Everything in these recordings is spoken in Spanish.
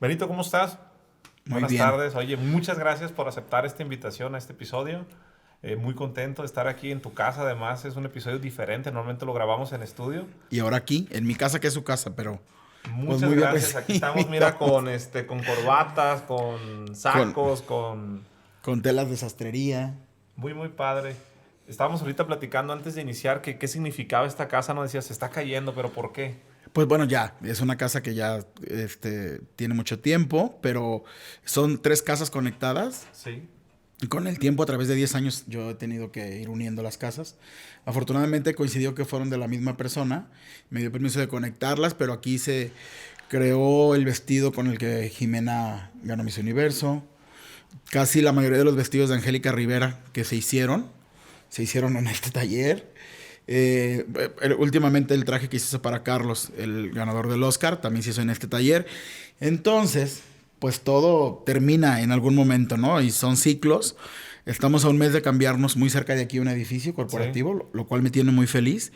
Benito, ¿cómo estás? Muy Buenas bien. tardes. Oye, muchas gracias por aceptar esta invitación a este episodio. Muy contento de estar aquí en tu casa. Además, es un episodio diferente. Normalmente lo grabamos en estudio. Y ahora aquí, en mi casa, que es su casa, pero pues Muchas muy bien gracias. Aquí estamos, mira, recibido. con corbatas, con Con, sacos, con... con telas de sastrería. Muy padre. Estábamos ahorita platicando antes de iniciar que qué significaba esta casa. No decías, se está cayendo, pero ¿por qué? Pues bueno, ya, es una casa que ya tiene mucho tiempo, pero son tres casas conectadas. Sí. Y con el tiempo, a través de 10 años, yo he tenido que ir uniendo las casas. Afortunadamente coincidió que fueron de la misma persona. Me dio permiso de conectarlas, pero aquí se creó el vestido con el que Jimena ganó Miss Universo. Casi la mayoría de los vestidos de Angélica Rivera que se hicieron en este taller. Últimamente el traje que se hizo para Carlos, el ganador del Oscar, también se hizo en este taller. Entonces, pues todo termina en algún momento, ¿no? Y son ciclos. Estamos a un mes de cambiarnos muy cerca de aquí a un edificio Sí. corporativo, lo cual me tiene muy feliz.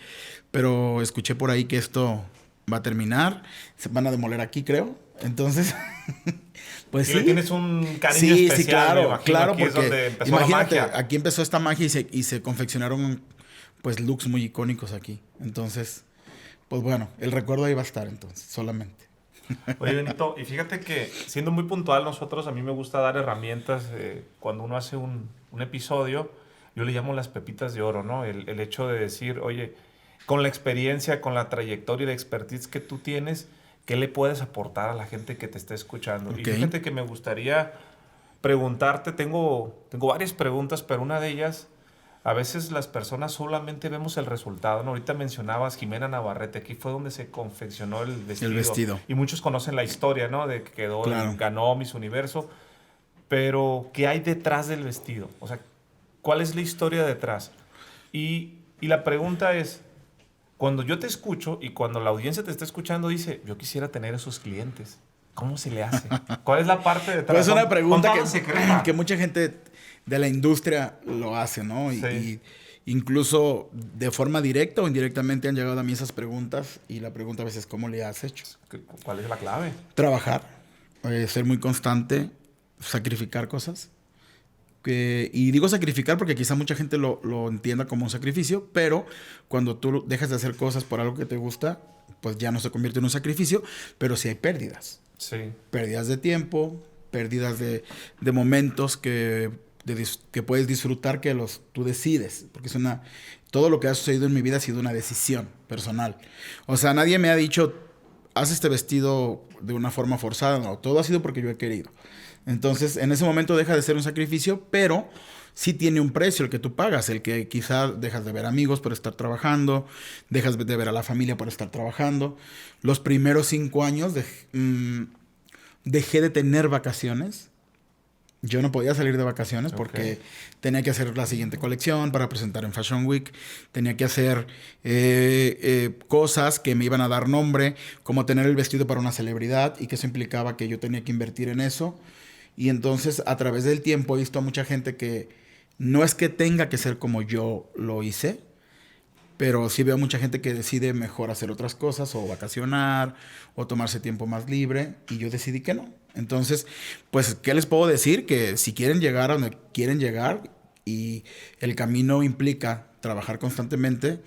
Pero escuché por ahí que esto va a terminar. Se van a demoler aquí, creo. Entonces, pues Y le sí. tienes un cariño Sí, sí, especial, me claro, imagino. claro, Aquí es porque donde empezó la imagínate, magia. aquí empezó esta magia y se confeccionaron pues looks muy icónicos aquí. Entonces, pues bueno, el recuerdo ahí va a estar entonces, solamente. Oye, Benito, y fíjate que siendo muy puntual nosotros, a mí me gusta dar herramientas cuando uno hace un episodio, yo le llamo las pepitas de oro, ¿no? El hecho de decir, oye, con la experiencia, con la trayectoria y la expertise que tú tienes, ¿qué le puedes aportar a la gente que te está escuchando? Y Ok, fíjate que me gustaría preguntarte, tengo varias preguntas, pero una de ellas, a veces las personas solamente vemos el resultado, ¿no? Ahorita mencionabas Jimena Navarrete, aquí fue donde se confeccionó el el vestido. vestido, Y muchos conocen la historia, ¿no? De que claro. ganó Miss Universo. Pero, ¿qué hay detrás del vestido? O sea, ¿cuál es la historia detrás? Y la pregunta es, cuando yo te escucho y cuando la audiencia te está escuchando, dice, yo quisiera tener esos clientes. ¿Cómo se le hace? ¿Cuál es la parte Pues detrás? es una Son pregunta todas que secretas. mucha gente de la industria lo hace, ¿no? Sí. Y incluso de forma directa o indirectamente han llegado a mí esas preguntas y la pregunta a veces, ¿cómo le has hecho? ¿Cuál es la clave? Trabajar, ser muy constante, sacrificar cosas. Y digo sacrificar porque quizá mucha gente lo entienda como un sacrificio, pero cuando tú dejas de hacer cosas por algo que te gusta, pues ya no se convierte en un sacrificio, pero sí hay pérdidas. Sí. Pérdidas de tiempo, pérdidas de momentos que puedes disfrutar que tú decides, porque todo lo que ha sucedido en mi vida ha sido una decisión personal. O sea, nadie me ha dicho, haz este vestido de una forma forzada, no, todo ha sido porque yo he querido. Entonces, en ese momento deja de ser un sacrificio, pero sí tiene un precio el que tú pagas, el que quizá dejas de ver amigos por estar trabajando, dejas de ver a la familia por estar trabajando. Los primeros 5 años dejé de tener vacaciones. Yo no podía salir de vacaciones Ok. porque tenía que hacer la siguiente colección para presentar en Fashion Week. Tenía que hacer cosas que me iban a dar nombre, como tener el vestido para una celebridad y que eso implicaba que yo tenía que invertir en eso. Y entonces a través del tiempo he visto a mucha gente que no es que tenga que ser como yo lo hice, pero sí veo mucha gente que decide mejor hacer otras cosas o vacacionar o tomarse tiempo más libre y yo decidí que no. Entonces, pues, ¿qué les puedo decir? Que si quieren llegar a donde quieren llegar y el camino implica trabajar constantemente,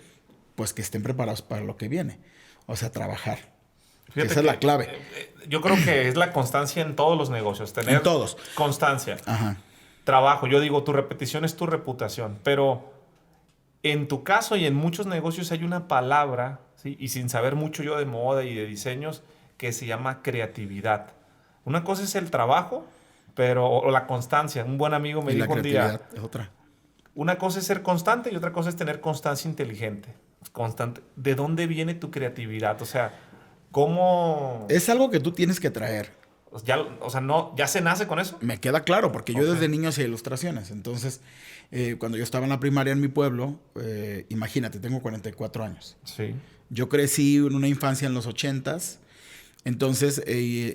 pues que estén preparados para lo que viene. O sea, trabajar. Que Fíjate esa es que la clave. yo creo que es la constancia en todos los negocios, En tener todos. constancia, Ajá. trabajo. Yo digo, tu repetición es tu reputación, pero en tu caso y en muchos negocios hay una palabra, ¿sí? Y sin saber mucho yo de moda y de diseños, que se llama creatividad. Una cosa es el trabajo, pero o la constancia. Un buen amigo me Y la dijo un día, creatividad es otra. una cosa es ser constante y otra cosa es tener constancia inteligente. Constante. ¿De dónde viene tu creatividad? O sea, ¿cómo Es algo que tú tienes que traer. ya, o sea, no, ya se nace con eso? Me queda claro, porque yo Ok. desde niño hacía ilustraciones. Entonces, cuando yo estaba en la primaria en mi pueblo, imagínate, tengo 44 años. Sí. Yo crecí en una infancia en los 80s. Entonces,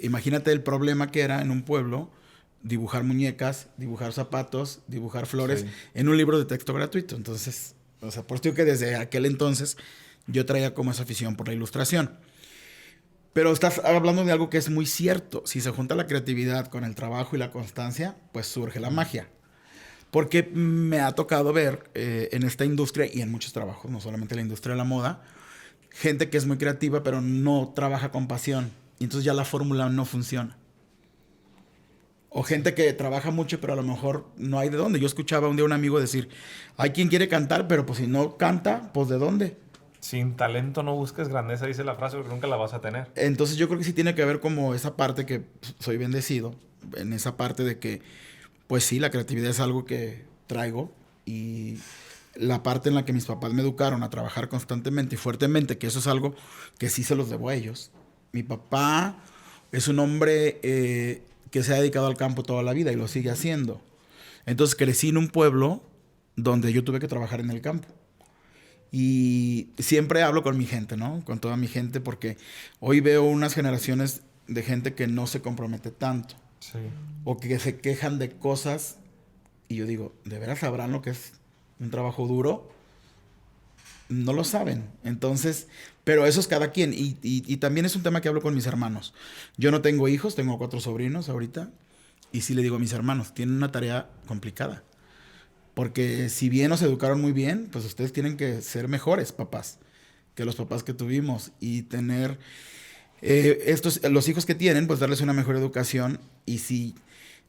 imagínate el problema que era en un pueblo dibujar muñecas, dibujar zapatos, dibujar flores Sí. en un libro de texto gratuito. Entonces, o sea, por eso digo que desde aquel entonces yo traía como esa afición por la ilustración. Pero estás hablando de algo que es muy cierto. Si se junta la creatividad con el trabajo y la constancia, pues surge la magia. Porque me ha tocado ver en esta industria y en muchos trabajos, no solamente en la industria de la moda, gente que es muy creativa pero no trabaja con pasión. Y entonces ya la fórmula no funciona. O gente que trabaja mucho pero a lo mejor no hay de dónde. Yo escuchaba un día a un amigo decir, hay quien quiere cantar, pero pues si no canta, pues ¿de dónde? Sin talento no busques grandeza, dice la frase, porque nunca la vas a tener. Entonces yo creo que sí tiene que ver como esa parte que soy bendecido, en esa parte de que, pues sí, la creatividad es algo que traigo y la parte en la que mis papás me educaron a trabajar constantemente y fuertemente, que eso es algo que sí se los debo a ellos. Mi papá es un hombre que se ha dedicado al campo toda la vida y lo sigue haciendo. Entonces crecí en un pueblo donde yo tuve que trabajar en el campo. Y siempre hablo con mi gente, ¿no? Con toda mi gente, porque hoy veo unas generaciones de gente que no se compromete tanto. Sí. O que se quejan de cosas. Y yo digo, ¿de veras sabrán lo que es un trabajo duro? No lo saben. Entonces, pero eso es cada quien. Y también es un tema que hablo con mis hermanos. Yo no tengo hijos, tengo 4 sobrinos ahorita. Y sí le digo a mis hermanos, tienen una tarea complicada. Porque si bien nos educaron muy bien, pues ustedes tienen que ser mejores papás que los papás que tuvimos y tener los hijos que tienen, pues darles una mejor educación. Y si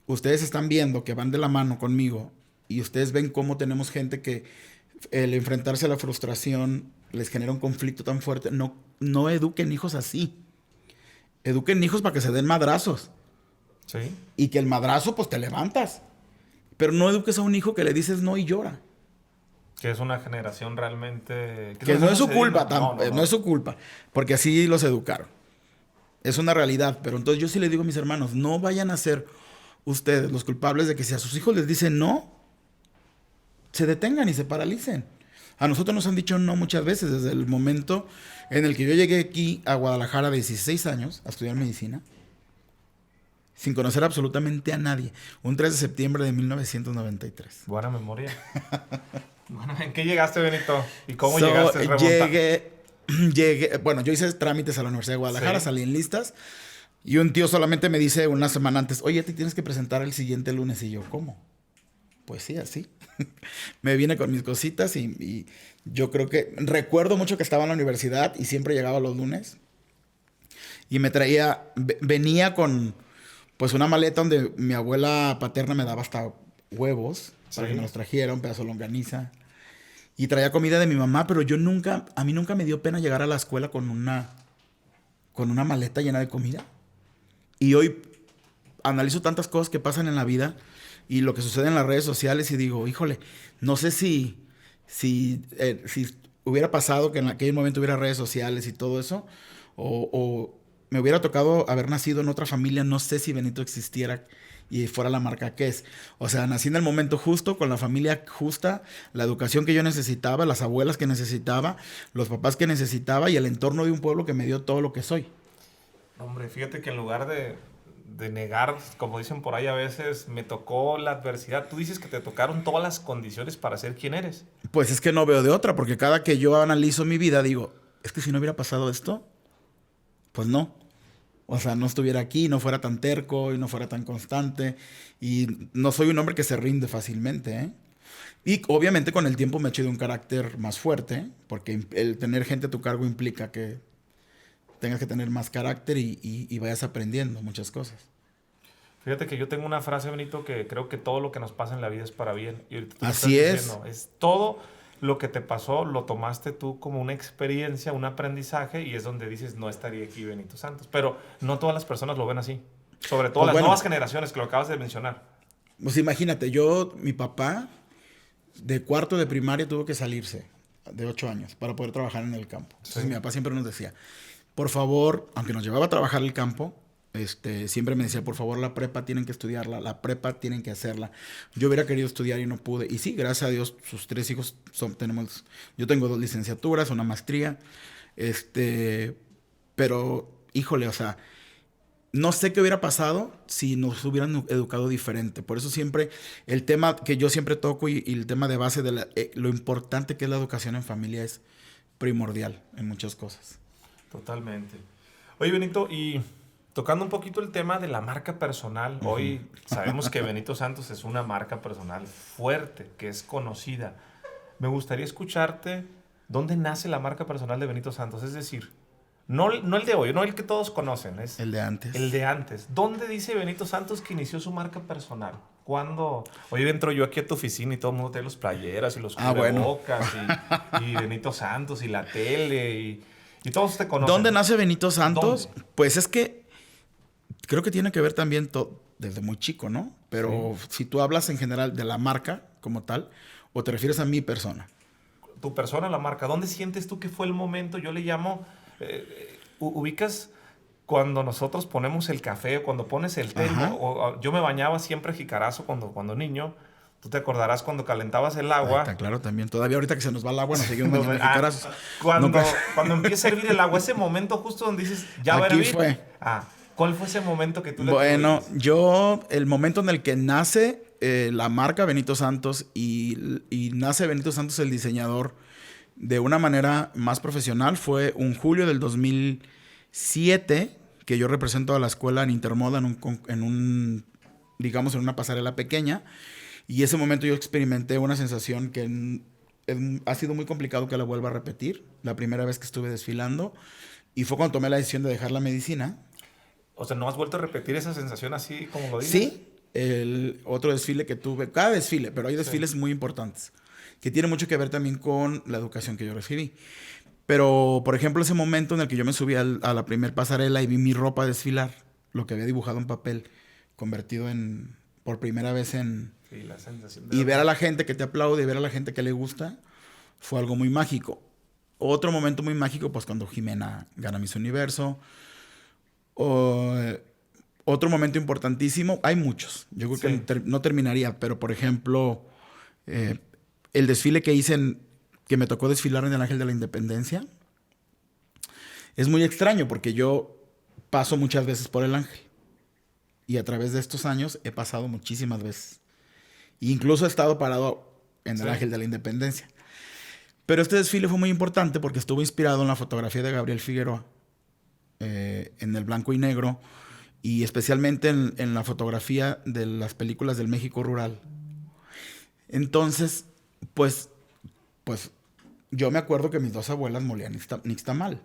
ustedes están viendo que van de la mano conmigo y ustedes ven cómo tenemos gente que el enfrentarse a la frustración les genera un conflicto tan fuerte, no eduquen hijos así. Eduquen hijos para que se den madrazos. Sí. Y que el madrazo, pues te levantas. Pero no eduques a un hijo que le dices no y llora. Que es una generación realmente... Que no es su culpa, No, no, no es su culpa, porque así los educaron. Es una realidad, pero entonces yo sí le digo a mis hermanos, no vayan a ser ustedes los culpables de que si a sus hijos les dicen no, se detengan y se paralicen. A nosotros nos han dicho no muchas veces, desde el momento en el que yo llegué aquí a Guadalajara de 16 años a estudiar medicina, sin conocer absolutamente a nadie. Un 3 de septiembre de 1993. Buena memoria. Bueno, ¿en qué llegaste, Benito? ¿Y cómo llegaste? Llegué, bueno, yo hice trámites a la Universidad de Guadalajara, Sí. salí en listas y un tío solamente me dice una semana antes, oye, te tienes que presentar el siguiente lunes. Y yo, ¿cómo? Pues sí, así. Me vine con mis cositas y yo creo que, recuerdo mucho que estaba en la universidad y siempre llegaba los lunes y venía con pues una maleta donde mi abuela paterna me daba hasta huevos para Sí. que me los trajera, un pedazo de longaniza. Y traía comida de mi mamá, pero a mí nunca me dio pena llegar a la escuela con una maleta llena de comida. Y hoy analizo tantas cosas que pasan en la vida y lo que sucede en las redes sociales y digo, híjole, no sé si hubiera pasado que en aquel momento hubiera redes sociales y todo eso, o me hubiera tocado haber nacido en otra familia, no sé si Benito existiera y fuera la marca que es. O sea, nací en el momento justo, con la familia justa, la educación que yo necesitaba, las abuelas que necesitaba, los papás que necesitaba y el entorno de un pueblo que me dio todo lo que soy. Hombre, fíjate que en lugar de negar, como dicen por ahí a veces, me tocó la adversidad. Tú dices que te tocaron todas las condiciones para ser quien eres. Pues es que no veo de otra, porque cada que yo analizo mi vida digo, es que si no hubiera pasado esto, pues no. O sea, no estuviera aquí, no fuera tan terco y no fuera tan constante. Y no soy un hombre que se rinde fácilmente, ¿eh? Y obviamente con el tiempo me he hecho de un carácter más fuerte, porque el tener gente a tu cargo implica que tengas que tener más carácter y vayas aprendiendo muchas cosas. Fíjate que yo tengo una frase, Benito, que creo que todo lo que nos pasa en la vida es para bien. Y ahorita tú lo Así estás es. diciendo, es todo lo que te pasó, lo tomaste tú como una experiencia, un aprendizaje, y es donde dices, no estaría aquí Benito Santos. Pero no todas las personas lo ven así. Sobre todo Pues las bueno, nuevas generaciones que lo acabas de mencionar. pues imagínate, mi papá de cuarto de primaria tuvo que salirse de 8 años para poder trabajar en el campo. Entonces Sí. mi papá siempre nos decía, por favor, aunque nos llevaba a trabajar el campo, siempre me decía, por favor, la prepa tienen que estudiarla, la prepa tienen que hacerla. Yo hubiera querido estudiar y no pude. Y sí, gracias a Dios, sus 3 hijos yo tengo 2 licenciaturas, una maestría, pero, híjole, o sea, no sé qué hubiera pasado si nos hubieran educado diferente. Por eso siempre, el tema que yo siempre toco y el tema de base de lo importante que es la educación en familia es primordial en muchas cosas. Totalmente. Oye, Benito, y tocando un poquito el tema de la marca personal, hoy sabemos que Benito Santos es una marca personal fuerte, que es conocida. Me gustaría escucharte dónde nace la marca personal de Benito Santos, es decir, no el de hoy, no el que todos conocen, es El de antes. el de antes. ¿Dónde dice Benito Santos que inició su marca personal? ¿Cuándo? Hoy entro yo aquí a tu oficina y todo el mundo tiene los playeras y los cubrebocas y Benito Santos y la tele y todos te conocen. ¿Dónde nace Benito Santos? ¿Dónde? Pues es que creo que tiene que ver también desde muy chico, ¿no? Pero si tú hablas en general de la marca como tal, o te refieres a mi persona. Tu persona, la marca. ¿Dónde sientes tú que fue el momento? Yo le llamo... ubicas cuando nosotros ponemos el café, cuando pones el té, yo me bañaba siempre jicarazo cuando niño. Tú te acordarás cuando calentabas el agua. Está claro también. Todavía ahorita que se nos va el agua nos seguimos bañando jicarazos. Cuando empieza a hervir el agua, ese momento justo donde dices, ya va a hervir. Fue. ¿Cuál fue ese momento que tú le Bueno, el momento en el que nace la marca Benito Santos y nace Benito Santos el diseñador de una manera más profesional fue un julio del 2007 que yo represento a la escuela en Intermoda digamos, en una pasarela pequeña. Y ese momento yo experimenté una sensación que ha sido muy complicado que la vuelva a repetir. La primera vez que estuve desfilando. Y fue cuando tomé la decisión de dejar la medicina. O sea, ¿no has vuelto a repetir esa sensación así como lo dices? Sí. El otro desfile que tuve. Cada desfile, pero hay desfiles muy importantes. Que tiene mucho que ver también con la educación que yo recibí. Pero, por ejemplo, ese momento en el que yo me subí a la primer pasarela y vi mi ropa desfilar. Lo que había dibujado en papel. Convertido por primera vez en... Sí, la sensación y ver a la gente que te aplaude y ver a la gente que le gusta fue algo muy mágico. Otro momento muy mágico, pues cuando Jimena gana Miss Universo. Otro momento importantísimo, hay muchos. Yo creo que no terminaría, pero por ejemplo, el desfile que hice, que me tocó desfilar en el Ángel de la Independencia, es muy extraño porque yo paso muchas veces por el Ángel. Y a través de estos años he pasado muchísimas veces. Incluso he estado parado en el Ángel de la Independencia. Pero este desfile fue muy importante porque estuvo inspirado en la fotografía de Gabriel Figueroa, en el blanco y negro, y especialmente en la fotografía de las películas del México rural. Entonces, pues yo me acuerdo que mis dos abuelas molían nixtamal.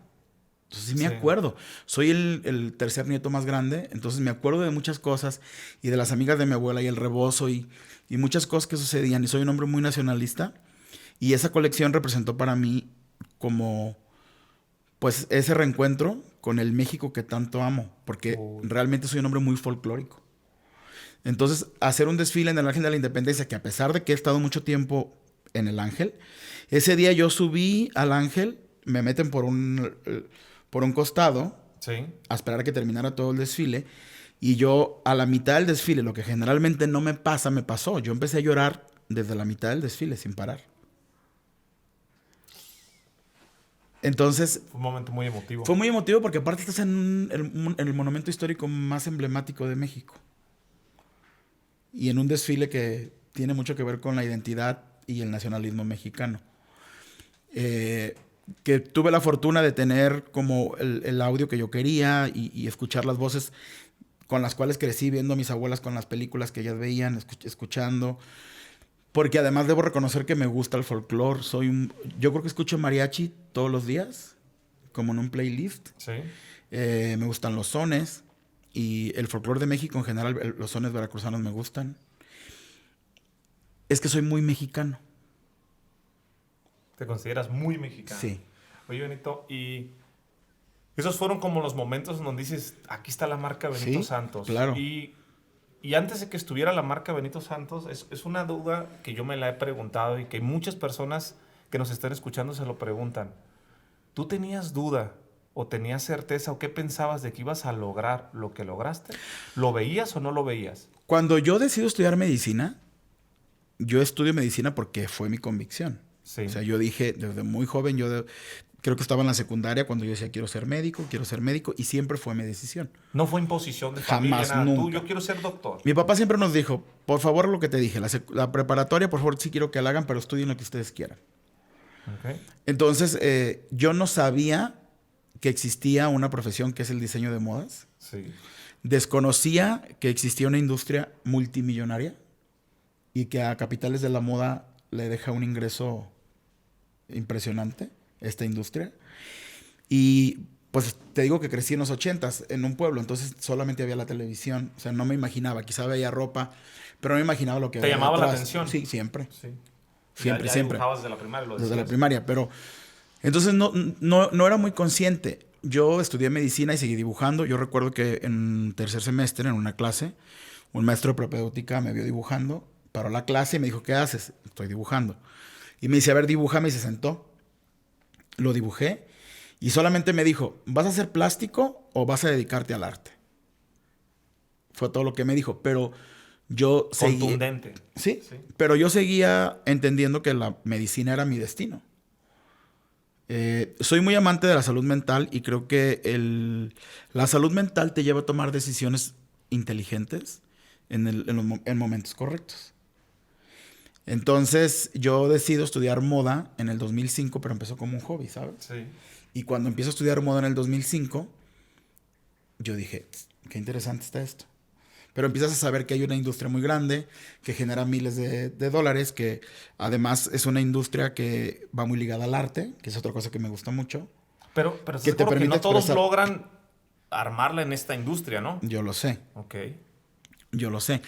Entonces sí me acuerdo. Soy el tercer nieto más grande, entonces me acuerdo de muchas cosas y de las amigas de mi abuela y el rebozo y muchas cosas que sucedían. Y soy un hombre muy nacionalista y esa colección representó para mí como pues ese reencuentro con el México que tanto amo, porque realmente soy un hombre muy folclórico. Entonces, hacer un desfile en el Ángel de la Independencia, que a pesar de que he estado mucho tiempo en el Ángel, ese día yo subí al Ángel, me meten por un costado, a esperar a que terminara todo el desfile. Y yo, a la mitad del desfile, lo que generalmente no me pasa, me pasó. Yo empecé a llorar desde la mitad del desfile, sin parar. Entonces... Fue un momento muy emotivo. Fue muy emotivo porque aparte estás en el monumento histórico más emblemático de México. Y en un desfile que tiene mucho que ver con la identidad y el nacionalismo mexicano. Que tuve la fortuna de tener como el audio que yo quería y escuchar las voces con las cuales crecí viendo a mis abuelas con las películas que ellas veían, escuchando. Porque además debo reconocer que me gusta el folclore. Yo creo que escucho mariachi todos los días, como en un playlist. Sí. Me gustan los sones y el folclore de México en general, los sones veracruzanos me gustan. Es que soy muy mexicano. ¿Te consideras muy mexicano? Sí. Oye, Benito, y esos fueron como los momentos en donde dices, aquí está la marca Benito Santos. Claro. Y antes de que estuviera la marca Benito Santos, es una duda que yo me la he preguntado y que muchas personas que nos están escuchando se lo preguntan. ¿Tú tenías duda o tenías certeza o qué pensabas de que ibas a lograr lo que lograste? ¿Lo veías o no lo veías? Cuando yo decido estudiar medicina, yo estudio medicina porque fue mi convicción. Sí. O sea, yo dije desde muy joven, creo que estaba en la secundaria cuando yo decía quiero ser médico, y siempre fue mi decisión. No fue imposición de familia, jamás, nada. nunca. Tú, yo quiero ser doctor. Mi papá siempre nos dijo, por favor, lo que te dije, la preparatoria, por favor, sí quiero que la hagan, pero estudien lo que ustedes quieran. Okay. Entonces, yo no sabía que existía una profesión que es el diseño de modas. Sí. Desconocía que existía una industria multimillonaria y que a capitales de la moda le deja un ingreso impresionante esta industria. Y pues te digo que crecí en los 80s en un pueblo, entonces solamente había la televisión. O sea, no me imaginaba, quizá veía ropa, pero no me imaginaba lo que ¿Te había llamaba la detrás. atención? Sí, siempre. Sí. Siempre, ya siempre. dibujabas desde la primaria, lo Desde la decías. primaria, pero entonces no era muy consciente. Yo estudié medicina y seguí dibujando. Yo recuerdo que en tercer semestre, en una clase, un maestro de propedéutica me vio dibujando, paró la clase y me dijo, ¿qué haces? Estoy dibujando. Y me dice, a ver, dibújame, y se sentó. Lo dibujé y solamente me dijo, ¿vas a hacer plástico o vas a dedicarte al arte? Fue todo lo que me dijo, pero yo seguí... Contundente. Sí, Sí. pero yo seguía entendiendo que la medicina era mi destino. Soy muy amante de la salud mental y creo que la salud mental te lleva a tomar decisiones inteligentes en momentos correctos. Entonces yo decido estudiar moda en el 2005, pero empezó como un hobby, ¿sabes? Sí. Y cuando empiezo a estudiar moda en el 2005, yo dije, qué interesante está esto. Pero empiezas a saber que hay una industria muy grande, que genera miles de dólares, que además es una industria que va muy ligada al arte, que es otra cosa que me gusta mucho. Pero Que estás te seguro que permite no todos expresar. logran armarla en esta industria, ¿no? Yo lo sé, Ok. yo lo sé.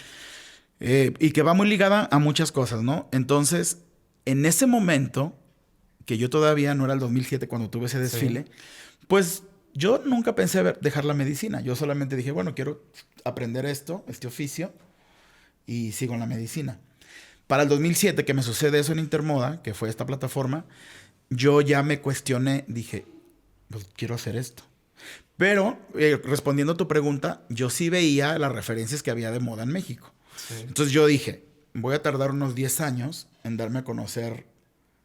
Y que va muy ligada a muchas cosas, ¿no? Entonces, en ese momento, que yo todavía no era el 2007 cuando tuve ese desfile, pues yo nunca pensé dejar la medicina. Yo solamente dije, bueno, quiero aprender esto, este oficio, y sigo en la medicina. Para el 2007, que me sucede eso en Intermoda, que fue esta plataforma, yo ya me cuestioné, dije, pues quiero hacer esto. Pero, respondiendo a tu pregunta, yo sí veía las referencias que había de moda en México. Sí. Entonces yo dije, voy a tardar unos 10 años en darme a conocer.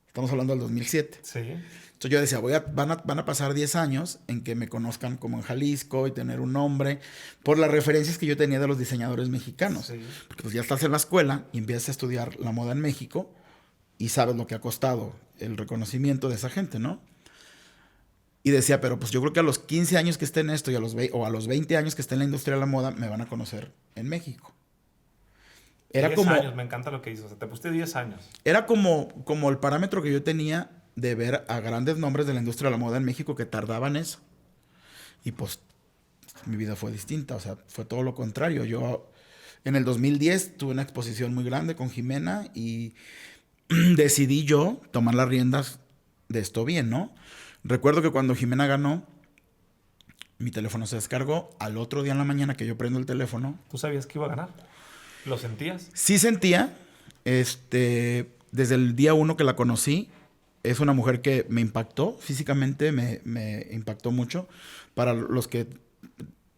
Estamos hablando del 2007. Sí. Entonces yo decía, van a pasar 10 años en que me conozcan como en Jalisco y tener un nombre por las referencias que yo tenía de los diseñadores mexicanos. Sí. Porque pues ya estás en la escuela y empiezas a estudiar la moda en México y sabes lo que ha costado el reconocimiento de esa gente, ¿no? Y decía, pero pues yo creo que a los 15 años que esté en esto y o a los 20 años que esté en la industria de la moda, me van a conocer en México. Era 10 como, años, me encanta lo que hizo. O sea, te pusiste 10 años. era como el parámetro que yo tenía de ver a grandes nombres de la industria de la moda en México que tardaban eso. Y pues mi vida fue distinta, o sea, fue todo lo contrario. Yo en el 2010 tuve una exposición muy grande con Jimena y decidí yo tomar las riendas de esto bien, ¿no? Recuerdo que cuando Jimena ganó, mi teléfono se descargó. Al otro día en la mañana que yo prendo el teléfono, ¿Tú sabías que iba a ganar? ¿Lo sentías? sí sentía, desde el día uno que la conocí, es una mujer que me impactó físicamente, me impactó mucho. Para los que...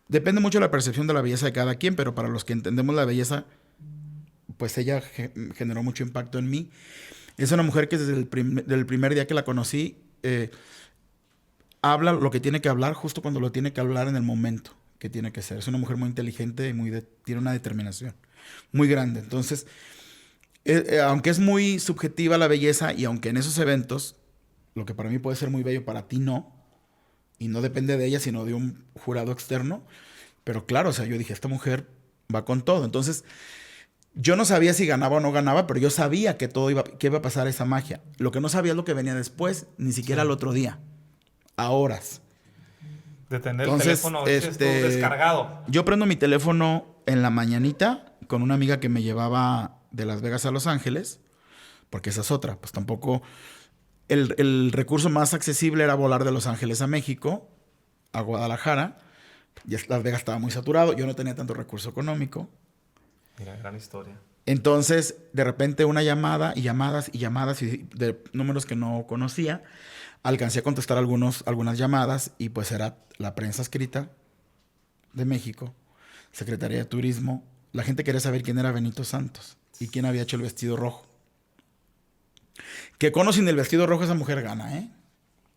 Depende mucho de la percepción de la belleza de cada quien, pero para los que entendemos la belleza, pues ella generó mucho impacto en mí. Es una mujer que desde del primer día que la conocí, habla lo que tiene que hablar justo cuando lo tiene que hablar en el momento que tiene que ser. Es una mujer muy inteligente y tiene una determinación muy grande. Entonces, aunque es muy subjetiva la belleza y aunque en esos eventos, lo que para mí puede ser muy bello, para ti no, y no depende de ella, sino de un jurado externo, pero claro, o sea, yo dije, esta mujer va con todo. Entonces, yo no sabía si ganaba o no ganaba, pero yo sabía que que iba a pasar esa magia. Lo que no sabía es lo que venía después, ni siquiera al otro día, a horas. De tener Entonces, el teléfono dices tú, descargado. yo prendo mi teléfono en la mañanita con una amiga que me llevaba de Las Vegas a Los Ángeles, porque esa es otra, pues tampoco... El recurso más accesible era volar de Los Ángeles a México, a Guadalajara. Ya Las Vegas estaba muy saturado, yo no tenía tanto recurso económico. Mira, gran historia. Entonces, de repente una llamada y llamadas y llamadas y de números que no conocía. Alcancé a contestar algunas llamadas y pues era la prensa escrita de México, Secretaría de Turismo. La gente quería saber quién era Benito Santos y quién había hecho el vestido rojo. Que con o sin el vestido rojo esa mujer gana, ¿eh?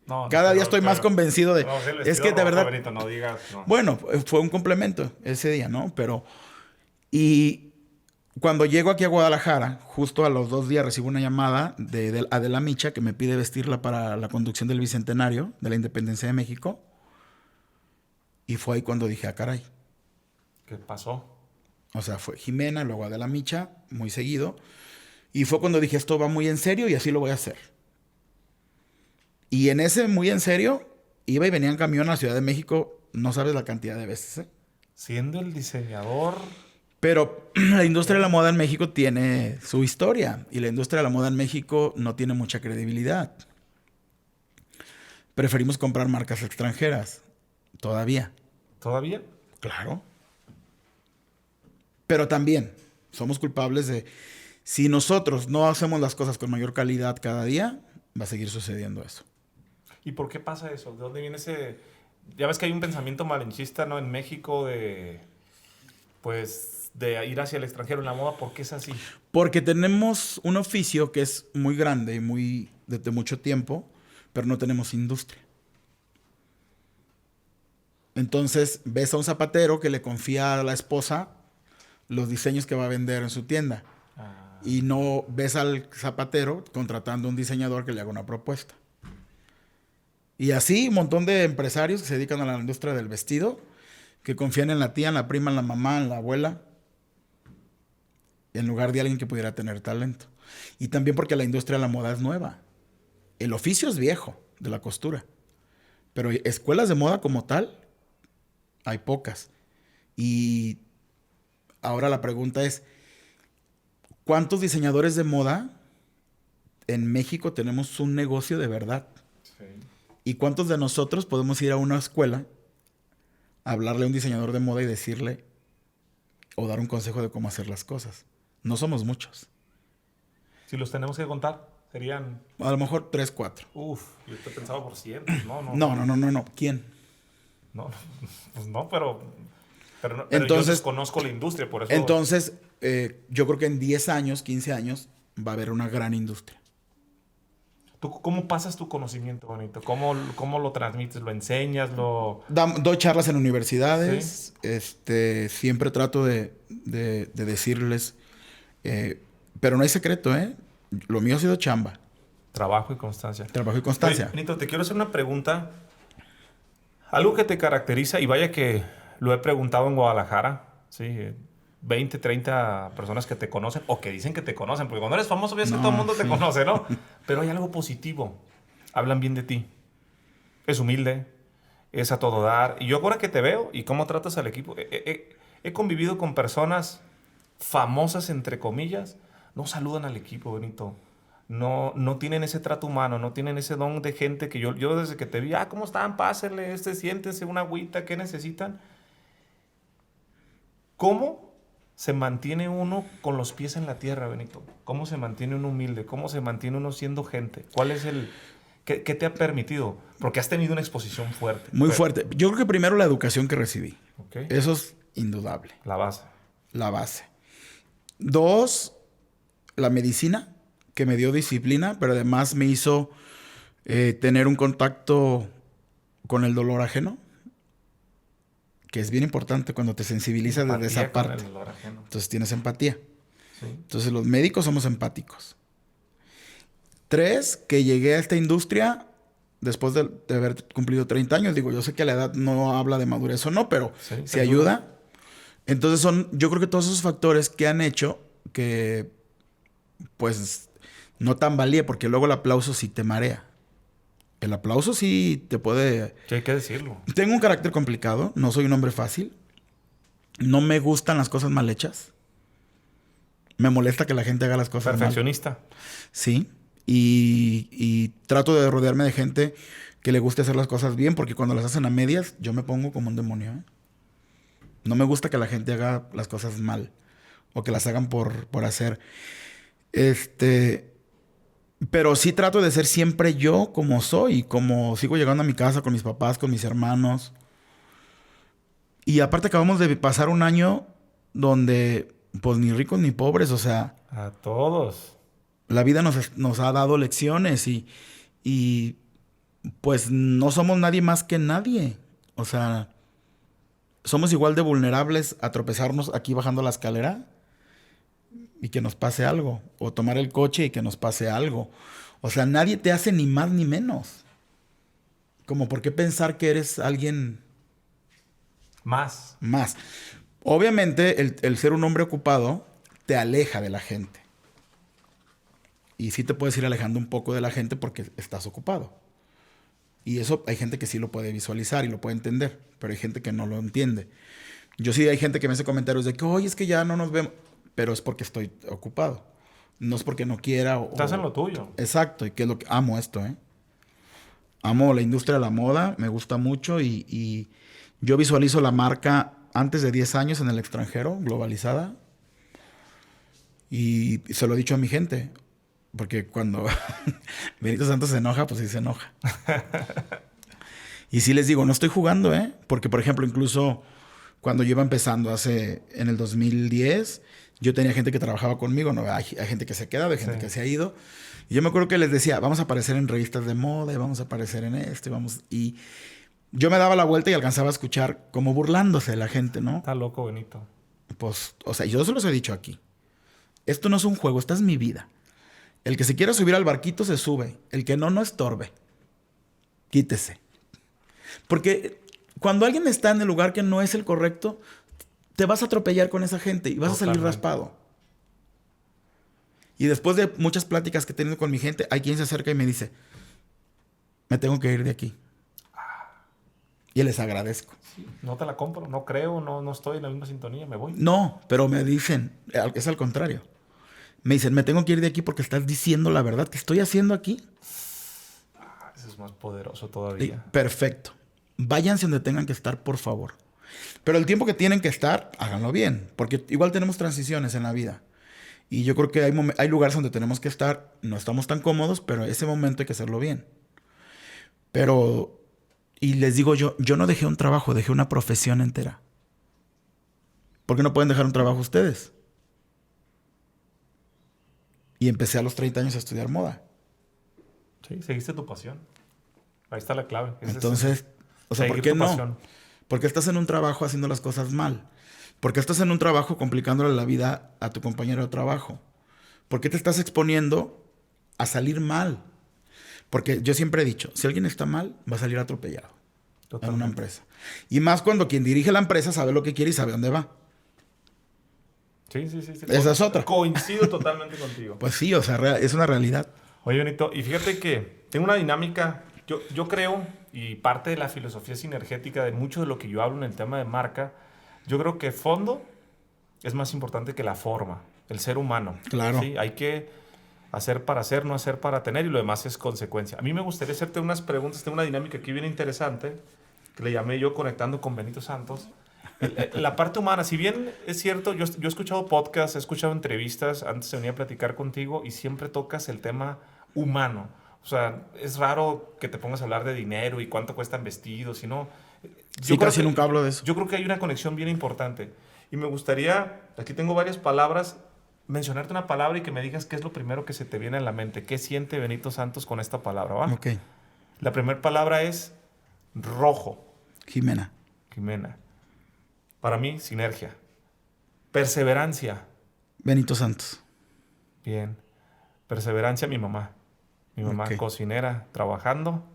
No, Cada no, día estoy más convencido de... No, sí, el es vestido que de rojo, verdad... Benito, no digas, no. Bueno, fue un complemento ese día, ¿no? Pero... Y cuando llego aquí a Guadalajara, justo a los 2 días recibo una llamada de Adela Micha que me pide vestirla para la conducción del Bicentenario de la Independencia de México. Y fue ahí cuando dije, ah, caray. ¿Qué pasó? O sea, fue Jimena, luego Adela Micha, muy seguido. Y fue cuando dije, esto va muy en serio y así lo voy a hacer. Y en ese muy en serio, iba y venía en camión a la Ciudad de México, no sabes la cantidad de veces, ¿eh? Siendo el diseñador... Pero la industria de la moda en México tiene su historia y la industria de la moda en México no tiene mucha credibilidad. Preferimos comprar marcas extranjeras, todavía. ¿Todavía? Claro. Pero también somos culpables de, si nosotros no hacemos las cosas con mayor calidad cada día, va a seguir sucediendo eso. ¿Y por qué pasa eso? ¿De dónde viene ese...? Ya ves que hay un pensamiento malinchista, ¿no? En México de... Pues de ir hacia el extranjero en la moda. ¿Por qué es así? Porque tenemos un oficio que es muy grande y muy desde mucho tiempo, pero no tenemos industria. Entonces ves a un zapatero que le confía a la esposa los diseños que va a vender en su tienda. Ah, Y no ves al zapatero contratando a un diseñador que le haga una propuesta. Y así un montón de empresarios que se dedican a la industria del vestido, que confían en la tía, en la prima, en la mamá, en la abuela, en lugar de alguien que pudiera tener talento. Y también porque la industria de la moda es nueva. El oficio es viejo, de la costura. Pero escuelas de moda como tal, hay pocas. Y ahora la pregunta es, ¿cuántos diseñadores de moda en México tenemos un negocio de verdad? sí. ¿Y cuántos de nosotros podemos ir a una escuela, hablarle a un diseñador de moda y decirle o dar un consejo de cómo hacer las cosas? No somos muchos. Si los tenemos que contar, serían... A lo mejor 3, 4. Uf, yo te pensaba por cientos. No, no, No. ¿Quién? no. Pues no, pero yo Entonces, desconozco la industria, por eso... entonces yo creo que en 10 años, 15 años, va a haber una gran industria. ¿Tú cómo pasas tu conocimiento, bonito? ¿Cómo lo transmites? ¿Lo enseñas? Doy charlas en universidades. ¿Sí? Siempre trato de decirles, pero no hay secreto, ¿eh? Lo mío ha sido chamba. Trabajo y constancia. Trabajo y constancia. Oye, Benito, te quiero hacer una pregunta. Algo que te caracteriza, y vaya que lo he preguntado en Guadalajara, ¿sí? 20, 30 personas que te conocen o que dicen que te conocen, porque cuando eres famoso ves que todo el mundo te conoce, ¿no? Pero hay algo positivo. Hablan bien de ti. Es humilde, es a todo dar. Y yo ahora que te veo y cómo tratas al equipo, he convivido con personas famosas, entre comillas, no saludan al equipo, Benito. No tienen ese trato humano, no tienen ese don de gente que yo desde que te vi, ¿cómo están? Pásenle, siéntense una agüita, ¿qué necesitan? ¿Cómo se mantiene uno con los pies en la tierra, Benito? ¿Cómo se mantiene uno humilde? ¿Cómo se mantiene uno siendo gente? ¿Cuál es qué te ha permitido? Porque has tenido una exposición fuerte. Muy fuerte. Yo creo que primero la educación que recibí. Okay. Eso es indudable. La base. La base. 2, la medicina, que me dio disciplina, pero además me hizo tener un contacto con el dolor ajeno, que es bien importante cuando te sensibilizas desde esa parte. Entonces tienes empatía. Sí. Entonces los médicos somos empáticos. 3, que llegué a esta industria después de haber cumplido 30 años. Digo, yo sé que la edad no habla de madurez o no, pero sí ayuda. Entonces yo creo que todos esos factores que han hecho que pues no tambalee, porque luego el aplauso sí te marea. El aplauso sí te puede... Sí, hay que decirlo. Tengo un carácter complicado, no soy un hombre fácil. No me gustan las cosas mal hechas. Me molesta que la gente haga las cosas mal. Perfeccionista. Sí. Y trato de rodearme de gente que le guste hacer las cosas bien, porque cuando las hacen a medias, yo me pongo como un demonio, ¿eh? No me gusta que la gente haga las cosas mal o que las hagan por hacer. Pero sí trato de ser siempre yo como soy, como sigo llegando a mi casa con mis papás, con mis hermanos. Y aparte acabamos de pasar un año donde pues ni ricos ni pobres, o sea... A todos. La vida nos ha dado lecciones y pues no somos nadie más que nadie. O sea, somos igual de vulnerables a tropezarnos aquí bajando la escalera y que nos pase algo. O tomar el coche y que nos pase algo. O sea, nadie te hace ni más ni menos. Como por qué pensar que eres alguien Más. Más. Obviamente, el ser un hombre ocupado te aleja de la gente. Y sí te puedes ir alejando un poco de la gente porque estás ocupado. Y eso hay gente que sí lo puede visualizar y lo puede entender, pero hay gente que no lo entiende. Yo sí hay gente que me hace comentarios de que, oye, es que ya no nos vemos, pero es porque estoy ocupado. No es porque no quiera Estás en lo tuyo. Exacto, y que es lo que amo esto, ¿eh? Amo la industria de la moda, me gusta mucho y yo visualizo la marca antes de 10 años en el extranjero, globalizada. Y se lo he dicho a mi gente, porque cuando Benito Santos se enoja, pues sí se enoja. Y sí les digo, no estoy jugando, ¿eh? Porque, por ejemplo, incluso cuando yo iba empezando en el 2010, yo tenía gente que trabajaba conmigo, ¿no? Hay gente que se ha quedado, hay gente que se ha ido. Y yo me acuerdo que les decía, vamos a aparecer en revistas de moda, y vamos a aparecer en esto, y yo me daba la vuelta y alcanzaba a escuchar como burlándose de la gente, ¿no? Está loco, Benito. Pues, o sea, yo se los he dicho aquí. Esto no es un juego, esta es mi vida. El que se quiera subir al barquito se sube. El que no, no estorbe. Quítese. Porque cuando alguien está en el lugar que no es el correcto, te vas a atropellar con esa gente y vas a salir raspado. Y después de muchas pláticas que he tenido con mi gente, hay quien se acerca y me dice, me tengo que ir de aquí. Y les agradezco. Sí, no te la compro, no creo, no estoy en la misma sintonía, me voy. No, pero me dicen, es al contrario. Me dicen, me tengo que ir de aquí porque estás diciendo la verdad. ¿Qué estoy haciendo aquí? Eso es más poderoso todavía. Perfecto. Váyanse donde tengan que estar, por favor. Pero el tiempo que tienen que estar, háganlo bien. Porque igual tenemos transiciones en la vida. Y yo creo que hay lugares donde tenemos que estar, no estamos tan cómodos, pero ese momento hay que hacerlo bien. Pero, y les digo yo no dejé un trabajo, dejé una profesión entera. ¿Por qué no pueden dejar un trabajo ustedes? Y empecé a los 30 años a estudiar moda. Sí, seguiste tu pasión. Ahí está la clave. Entonces, o sea, ¿por qué no? Pasión. Porque estás en un trabajo haciendo las cosas mal. ¿Por qué estás en un trabajo complicándole la vida a tu compañero de trabajo? ¿Por qué te estás exponiendo a salir mal? Porque yo siempre he dicho, si alguien está mal, va a salir atropellado. Totalmente. En una empresa. Y más cuando quien dirige la empresa sabe lo que quiere y sabe dónde va. Sí. Esa es otra. Coincido totalmente contigo. Pues sí, o sea, es una realidad. Oye, Benito, y fíjate que tengo una dinámica, yo creo, y parte de la filosofía sinergética de mucho de lo que yo hablo en el tema de marca, yo creo que fondo es más importante que la forma, el ser humano. Claro. ¿Sí? Hay que hacer para hacer, no hacer para tener, y lo demás es consecuencia. A mí me gustaría hacerte unas preguntas, tengo una dinámica aquí bien interesante, que le llamé yo Conectando con Benito Santos. La parte humana, si bien es cierto, yo he escuchado podcasts, he escuchado entrevistas, antes de venir a platicar contigo, y siempre tocas el tema humano. O sea, es raro que te pongas a hablar de dinero y cuánto cuestan vestidos, sino... Sí, casi nunca hablo de eso. Yo creo que hay una conexión bien importante. Y me gustaría, aquí tengo varias palabras, mencionarte una palabra y que me digas qué es lo primero que se te viene a la mente. ¿Qué siente Benito Santos con esta palabra? ¿Va? Ok. La primera palabra es rojo. Jimena. Para mí, sinergia. Perseverancia. Benito Santos. Bien. Perseverancia, mi mamá. Mi mamá cocinera, trabajando.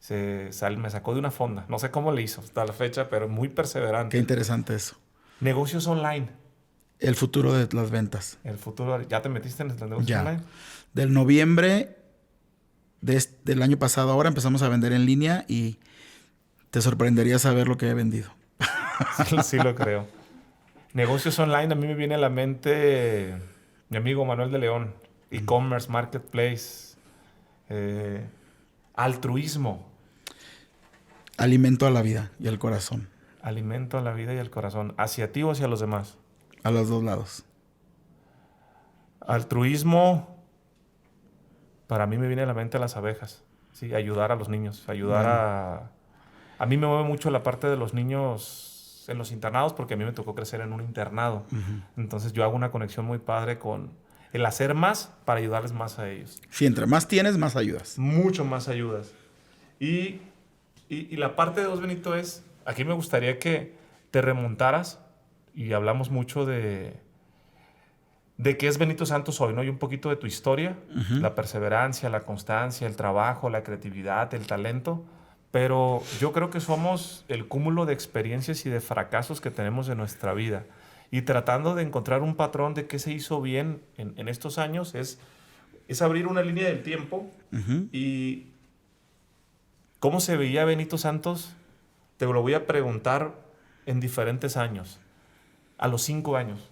Me sacó de una fonda. No sé cómo le hizo hasta la fecha, pero muy perseverante. Qué interesante eso. Negocios online. El futuro de las ventas. El futuro. ¿Ya te metiste en los negocios online? Del noviembre del año pasado ahora empezamos a vender en línea y te sorprendería saber lo que he vendido. Sí, lo creo. Negocios online, a mí me viene a la mente mi amigo Manuel de León. E-commerce, marketplace, altruismo. Alimento a la vida y al corazón. Alimento a la vida y al corazón. ¿Hacia ti o hacia los demás? A los dos lados. Altruismo, para mí me viene a la mente las abejas. Sí, ayudar a los niños, ayudar a mí me mueve mucho la parte de los niños en los internados porque a mí me tocó crecer en un internado. Entonces yo hago una conexión muy padre con el hacer más para ayudarles más a ellos. Sí, entre más tienes, más ayudas. Mucho más ayudas. Y la parte de dos, Benito, es, aquí me gustaría que te remontaras y hablamos mucho de qué es Benito Santos hoy, ¿no? Y un poquito de tu historia, la perseverancia, la constancia, el trabajo, la creatividad, el talento, pero yo creo que somos el cúmulo de experiencias y de fracasos que tenemos en nuestra vida. Y tratando de encontrar un patrón de qué se hizo bien en estos años es abrir una línea del tiempo y cómo se veía Benito Santos, te lo voy a preguntar en diferentes años. A los 5 años,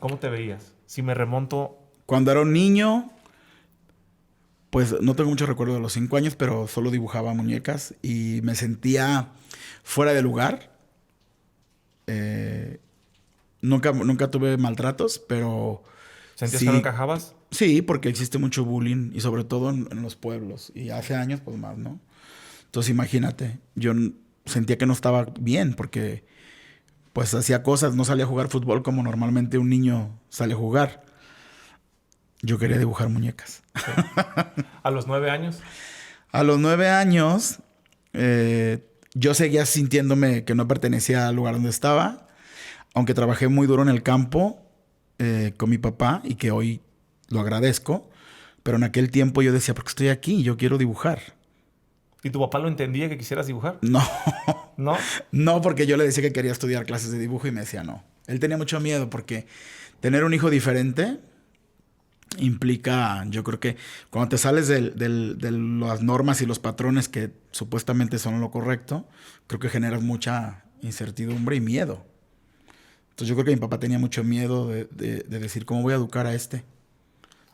¿cómo te veías? Si me remonto... Cuando era un niño, pues no tengo mucho recuerdo de los 5 años, pero solo dibujaba muñecas y me sentía fuera de lugar. Nunca tuve maltratos, pero... ¿Sentías sí, que no encajabas? sí, porque existe mucho bullying y sobre todo en los pueblos. Y hace años, pues más, ¿no? Entonces imagínate, sentía que no estaba bien porque pues hacía cosas, no salía a jugar fútbol como normalmente un niño sale a jugar. Yo quería dibujar muñecas. Sí. ¿A los 9 años? A los 9 años, yo seguía sintiéndome que no pertenecía al lugar donde estaba, aunque trabajé muy duro en el campo con mi papá y que hoy lo agradezco, pero en aquel tiempo yo decía, ¿por qué estoy aquí? Yo quiero dibujar. ¿Y tu papá lo entendía que quisieras dibujar? No. ¿No? No, porque yo le decía que quería estudiar clases de dibujo y me decía no. Él tenía mucho miedo porque tener un hijo diferente implica, yo creo que cuando te sales de las normas y los patrones que supuestamente son lo correcto, creo que generas mucha incertidumbre y miedo. Entonces yo creo que mi papá tenía mucho miedo de decir, ¿cómo voy a educar a este?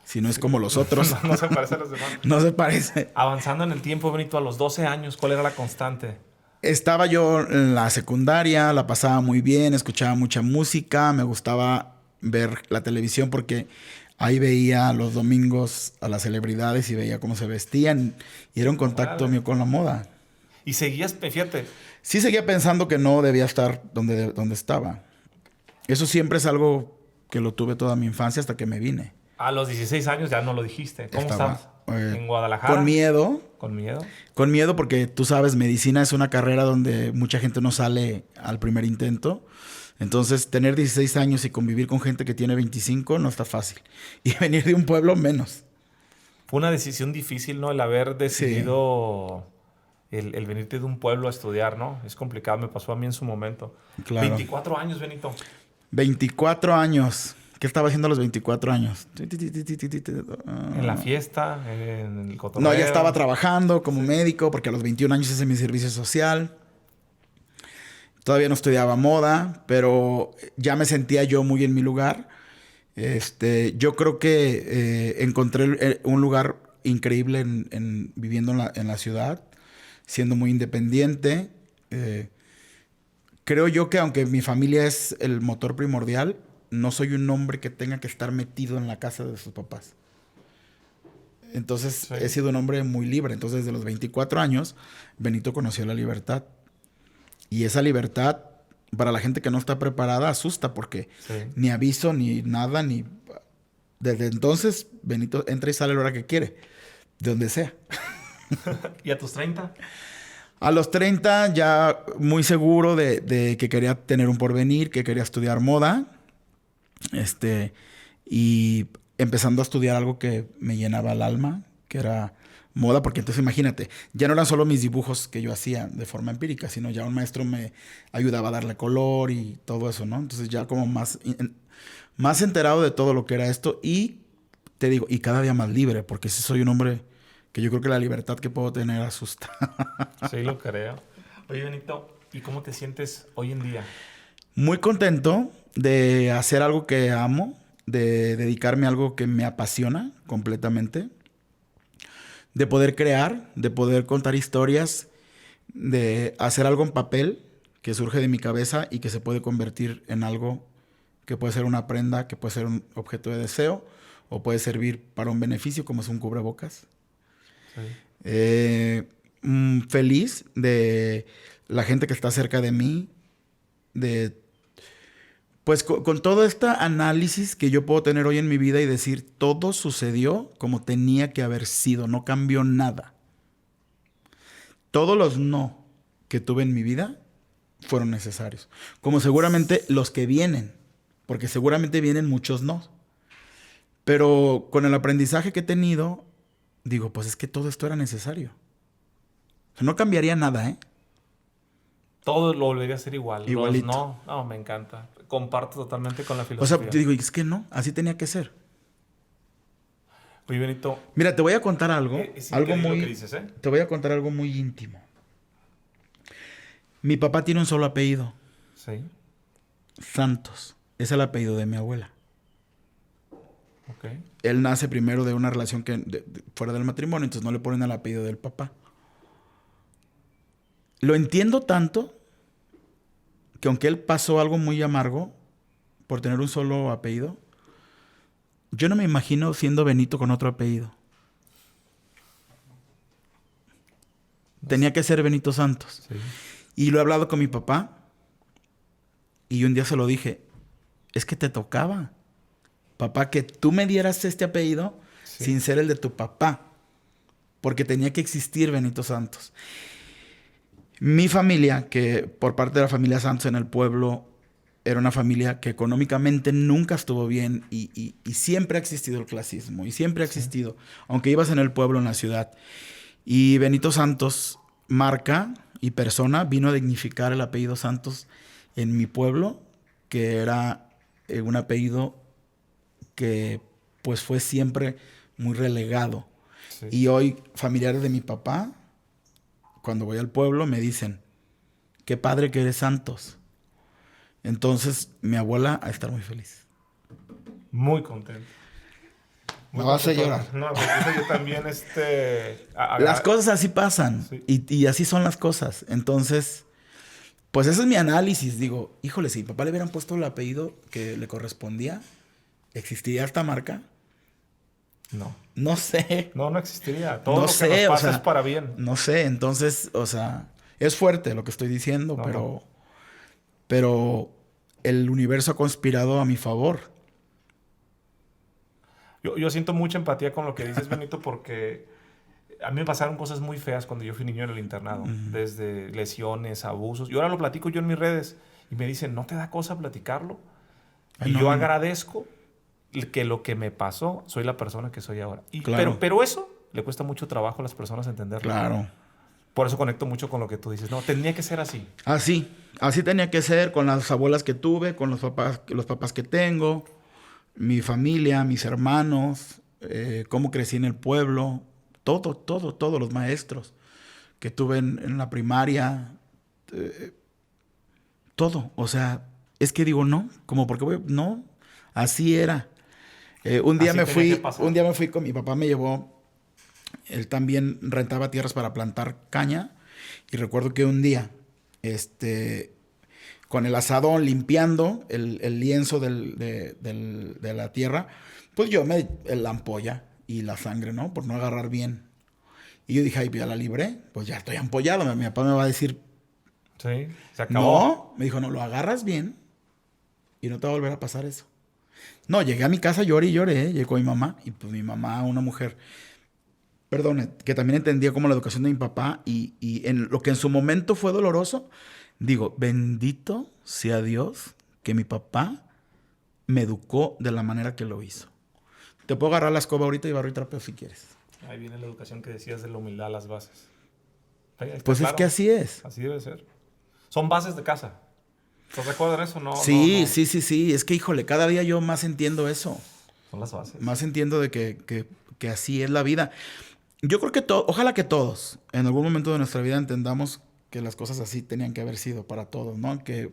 Si no es como los otros. No se parece a los demás. No se parece. Avanzando en el tiempo, Benito, a los 12 años, ¿cuál era la constante? Estaba yo en la secundaria, la pasaba muy bien, escuchaba mucha música, me gustaba ver la televisión porque ahí veía los domingos a las celebridades y veía cómo se vestían y era un contacto mío con la moda. Y seguías, fíjate. Sí seguía pensando que no debía estar donde estaba. Eso siempre es algo que lo tuve toda mi infancia hasta que me vine. A los 16 años ya no lo dijiste. ¿Cómo Estaba, estabas? ¿En Guadalajara? Con miedo. ¿Con miedo? Con miedo porque tú sabes, medicina es una carrera donde mucha gente no sale al primer intento. Entonces, tener 16 años y convivir con gente que tiene 25 no está fácil. Y venir de un pueblo menos. Fue una decisión difícil, ¿no? El haber decidido el venirte de un pueblo a estudiar, ¿no? Es complicado, me pasó a mí en su momento. Claro. 24 años, Benito. 24 años. ¿Qué estaba haciendo a los 24 años? En la fiesta, en el cotorreo. No, ya estaba trabajando como médico porque a los 21 años hice mi servicio social. Todavía no estudiaba moda, pero ya me sentía yo muy en mi lugar. Yo creo que encontré un lugar increíble viviendo en la ciudad, siendo muy independiente. Creo yo que aunque mi familia es el motor primordial, no soy un hombre que tenga que estar metido en la casa de sus papás. Entonces, he sido un hombre muy libre. Entonces, desde los 24 años, Benito conoció la libertad. Y esa libertad, para la gente que no está preparada, asusta porque ni aviso, ni nada, ni... Desde entonces, Benito entra y sale a la hora que quiere, de donde sea. ¿Y a tus 30? A los 30 ya muy seguro de que quería tener un porvenir, que quería estudiar moda. Y empezando a estudiar algo que me llenaba el alma, que era moda, porque entonces imagínate, ya no eran solo mis dibujos que yo hacía de forma empírica, sino ya un maestro me ayudaba a darle color y todo eso, ¿no? Entonces ya como más enterado de todo lo que era esto y te digo, y cada día más libre, porque sí soy un hombre que yo creo que la libertad que puedo tener asusta. Sí, lo creo. Oye, Benito, ¿y cómo te sientes hoy en día? Muy contento de hacer algo que amo, de dedicarme a algo que me apasiona completamente, de poder crear, de poder contar historias, de hacer algo en papel que surge de mi cabeza y que se puede convertir en algo que puede ser una prenda, que puede ser un objeto de deseo o puede servir para un beneficio como es un cubrebocas. Sí. Feliz de la gente que está cerca de mí, pues con todo este análisis que yo puedo tener hoy en mi vida y decir, todo sucedió como tenía que haber sido, no cambió nada. Todos los no que tuve en mi vida fueron necesarios. Como seguramente los que vienen, porque seguramente vienen muchos no. Pero con el aprendizaje que he tenido, digo, pues es que todo esto era necesario. No cambiaría nada, ¿eh? Todo lo volvería a ser igual. Igualito. No, me encanta. Comparto totalmente con la O sea, filosofía. yo digo, es que no, así tenía que ser. Oye, Benito, Mira, te voy a contar algo. es Algo increíble lo muy. que dices, ¿eh? Te voy a contar algo muy íntimo. Mi papá tiene un solo apellido, Sí, Santos. Es el apellido de mi abuela. ok. Él nace primero de una relación fuera del matrimonio, entonces no le ponen el apellido del papá. Lo entiendo tanto que aunque él pasó algo muy amargo por tener un solo apellido, yo no me imagino siendo Benito con otro apellido. Tenía que ser Benito Santos. Sí. Y lo he hablado con mi papá y un día se lo dije, es que te tocaba, papá, que tú me dieras este apellido Sí. sin ser el de tu papá, porque tenía que existir Benito Santos. Mi familia, que por parte de la familia Santos en el pueblo, era una familia que económicamente nunca estuvo bien y siempre ha existido el clasismo y siempre ha existido, aunque ibas en el pueblo, en la ciudad. Y Benito Santos, marca y persona, vino a dignificar el apellido Santos en mi pueblo, que era un apellido que pues fue siempre muy relegado. Sí. Y hoy familiares de mi papá, cuando voy al pueblo, me dicen, qué padre que eres Santos. Entonces mi abuela a estar muy feliz. Muy contento. Me vas a contento. llorar. No, porque eso yo también, Las cosas así pasan. Sí. Y así son las cosas. Entonces, pues ese es mi análisis. Digo, híjole, si mi papá le hubieran puesto el apellido que le correspondía, ¿existiría esta marca? No. No sé. No existiría. Todo No lo que sé, nos o pasa sea, es para bien. No sé. Entonces, o sea, es fuerte lo que estoy diciendo, No, pero el universo ha conspirado a mi favor. Yo siento mucha empatía con lo que dices, Benito, porque a mí me pasaron cosas muy feas cuando yo fui niño en el internado. Desde lesiones, abusos. Y ahora lo platico yo en mis redes. Y me dicen, ¿no te da cosa platicarlo? Ay, Y no. yo agradezco que lo que me pasó, soy la persona que soy ahora. Claro. Pero eso le cuesta mucho trabajo a las personas entenderlo. Claro. Por eso conecto mucho con lo que tú dices. No, tenía que ser así. Así tenía que ser con las abuelas que tuve, con los papás que tengo, mi familia, mis hermanos, cómo crecí en el pueblo, todos los maestros que tuve en la primaria, todo. O sea, es que digo, no, como porque no, así era. Un día Así me tenía que fui, pasar. un día me fui con mi papá, me llevó, él también rentaba tierras para plantar caña y recuerdo que un día, con el asadón limpiando el lienzo de la tierra, pues la ampolla y la sangre, ¿no? Por no agarrar bien. Y yo dije, ay, pues ya la libré, pues ya estoy ampollado. Mi papá me va a decir, Sí, se acabó. no, me dijo, no, lo agarras bien y no te va a volver a pasar eso. No, llegué a mi casa, lloré y lloré, llegó mi mamá, y pues mi mamá, una mujer, perdón, que también entendía como la educación de mi papá, y en lo que en su momento fue doloroso, digo, bendito sea Dios que mi papá me educó de la manera que lo hizo. Te puedo agarrar la escoba ahorita y barro y trapeo si quieres. Ahí viene la educación que decías de la humildad, las bases. Ahí está Pues es claro. que así es. Así debe ser. Son bases de casa. ¿Estás de acuerdo en eso? No, Sí, no. sí. Es que, híjole, cada día yo más entiendo eso. Son las bases. Más entiendo de que así es la vida. Yo creo que ojalá que todos, en algún momento de nuestra vida, entendamos que las cosas así tenían que haber sido para todos, ¿no? Que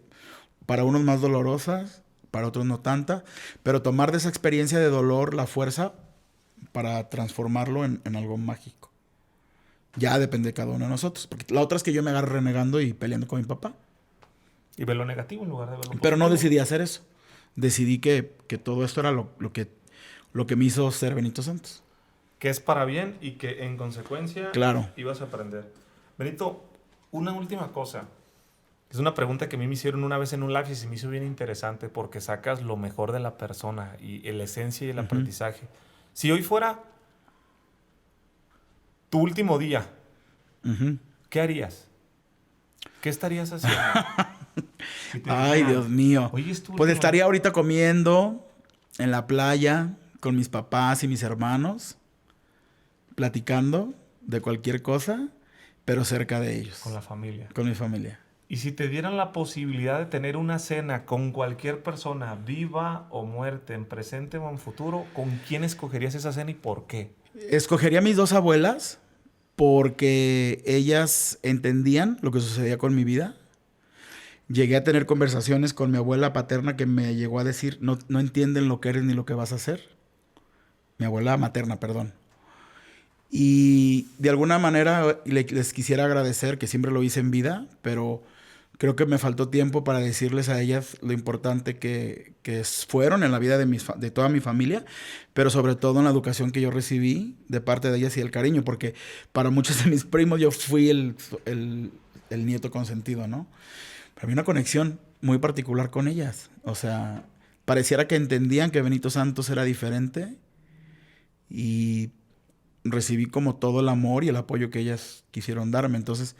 para unos más dolorosas, para otros no tanta, pero tomar de esa experiencia de dolor la fuerza para transformarlo en algo mágico. Ya depende de cada uno de nosotros. Porque la otra es que yo me agarre renegando y peleando con mi papá. Y ver lo negativo en lugar de ver lo positivo. Pero no decidí hacer eso. Decidí que todo esto era lo que me hizo ser Benito Santos. Que es para bien y que en consecuencia Claro. ibas a aprender. Benito, una última cosa. Es una pregunta que a mí me hicieron una vez en un live y se me hizo bien interesante porque sacas lo mejor de la persona y la esencia y el aprendizaje. Si hoy fuera tu último día, ¿qué harías? ¿Qué estarías haciendo? Y te Ay, dijeran, Dios mío. Oye, es tu Pues último estaría ahorita comiendo en la playa con mis papás y mis hermanos, platicando de cualquier cosa, pero cerca de ellos. Con la familia. Con mi familia. Y si te dieran la posibilidad de tener una cena con cualquier persona, viva o muerta, en presente o en futuro, ¿con quién escogerías esa cena y por qué? Escogería a mis dos abuelas porque ellas entendían lo que sucedía con mi vida. Llegué a tener conversaciones con mi abuela paterna que me llegó a decir, no entienden lo que eres ni lo que vas a hacer. Mi abuela materna, perdón. Y de alguna manera les quisiera agradecer, que siempre lo hice en vida, pero creo que me faltó tiempo para decirles a ellas lo importante que fueron en la vida de toda mi familia, pero sobre todo en la educación que yo recibí de parte de ellas y el cariño, porque para muchos de mis primos yo fui el nieto consentido, ¿no? Pero había una conexión muy particular con ellas. O sea, pareciera que entendían que Benito Santos era diferente y recibí como todo el amor y el apoyo que ellas quisieron darme. Entonces,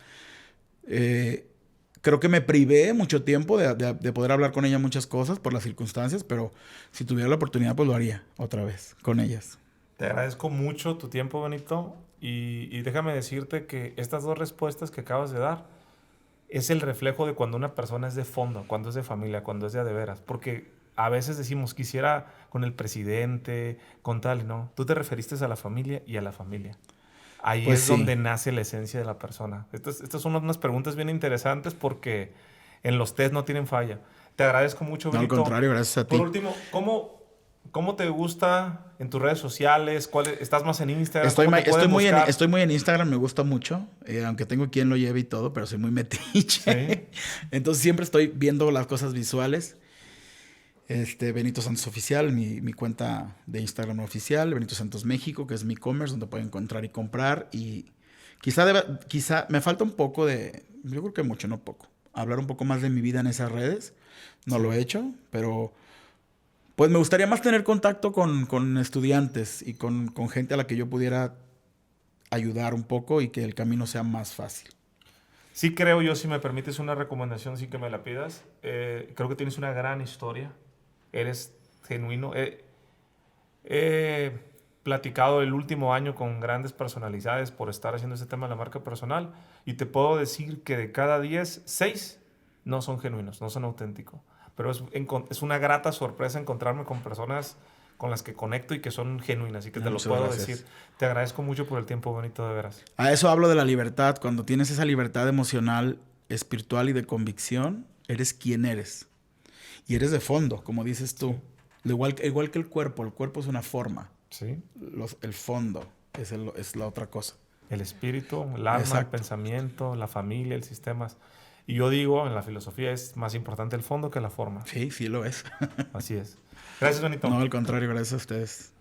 creo que me privé mucho tiempo de poder hablar con ella muchas cosas por las circunstancias, pero si tuviera la oportunidad, pues lo haría otra vez con ellas. Te agradezco mucho tu tiempo, Benito, y déjame decirte que estas dos respuestas que acabas de dar es el reflejo de cuando una persona es de fondo, cuando es de familia, cuando es de a de veras, porque a veces decimos, quisiera con el presidente, con tal, no. Tú te referiste a la familia y a la familia. Ahí Pues es sí. donde nace la esencia de la persona. Estas son unas preguntas bien interesantes porque en los test no tienen falla. Te agradezco mucho, No, al Benito. contrario, gracias a ti. Por último, ¿cómo te gusta en tus redes sociales? ¿Estás más en Instagram? Estoy ¿Cómo te pueden buscar? estoy muy en Instagram, me gusta mucho, aunque tengo quien lo lleve y todo, pero soy muy metiche. Sí. Entonces siempre estoy viendo las cosas visuales. Benito Santos Oficial, mi cuenta de Instagram oficial, Benito Santos México, que es mi e-commerce, donde pueden encontrar y comprar. Y quizá me falta un poco yo creo que mucho, no poco, hablar un poco más de mi vida en esas redes. No lo he hecho, pero pues me gustaría más tener contacto con estudiantes y con gente a la que yo pudiera ayudar un poco y que el camino sea más fácil. Sí creo yo, si me permites una recomendación, sí que me la pidas. Creo que tienes una gran historia. Eres genuino. He platicado el último año con grandes personalidades por estar haciendo este tema de la marca personal y te puedo decir que de cada 10, 6 no son genuinos, no son auténticos. Pero es una grata sorpresa encontrarme con personas con las que conecto y que son genuinas y que te lo Muchas puedo gracias. decir. Te agradezco mucho por el tiempo, Benito, de veras. A eso hablo de la libertad. Cuando tienes esa libertad emocional, espiritual y de convicción, eres quien eres. Y eres de fondo, como dices tú. Sí. Igual que el cuerpo es una forma. Sí. El fondo es la otra cosa. El espíritu, el alma, Exacto. el pensamiento, la familia, el sistema. Y yo digo, en la filosofía es más importante el fondo que la forma. Sí, sí lo es. Así es. Gracias, Benito. No, al contrario, gracias a ustedes.